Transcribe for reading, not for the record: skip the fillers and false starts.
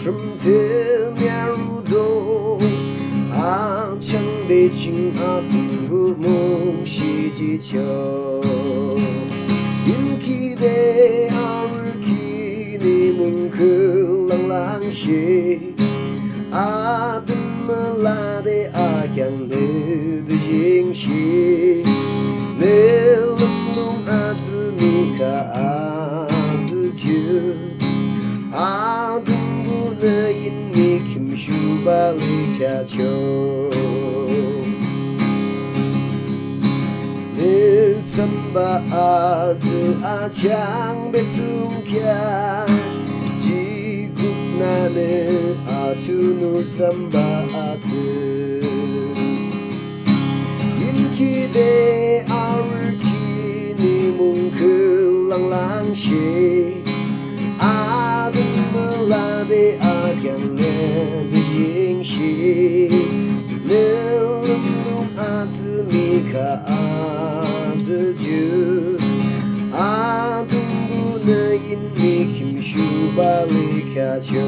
什么面如豆，强的情动个梦西之桥，因起的日起你梦可朗朗些，怎么拉的强的情绪，那冷冷子米卡子酒。둥근에 인미 김슈발리 캬초 내 삼바 아즈 아창 베숭캬 지국나네 아투누 삼바 아즈 인키데 아르키니 뭉클랑랑시 de akan de yin shi ne lum az mi ka az ju dung bu ne yin mi kim shu ba li ka cho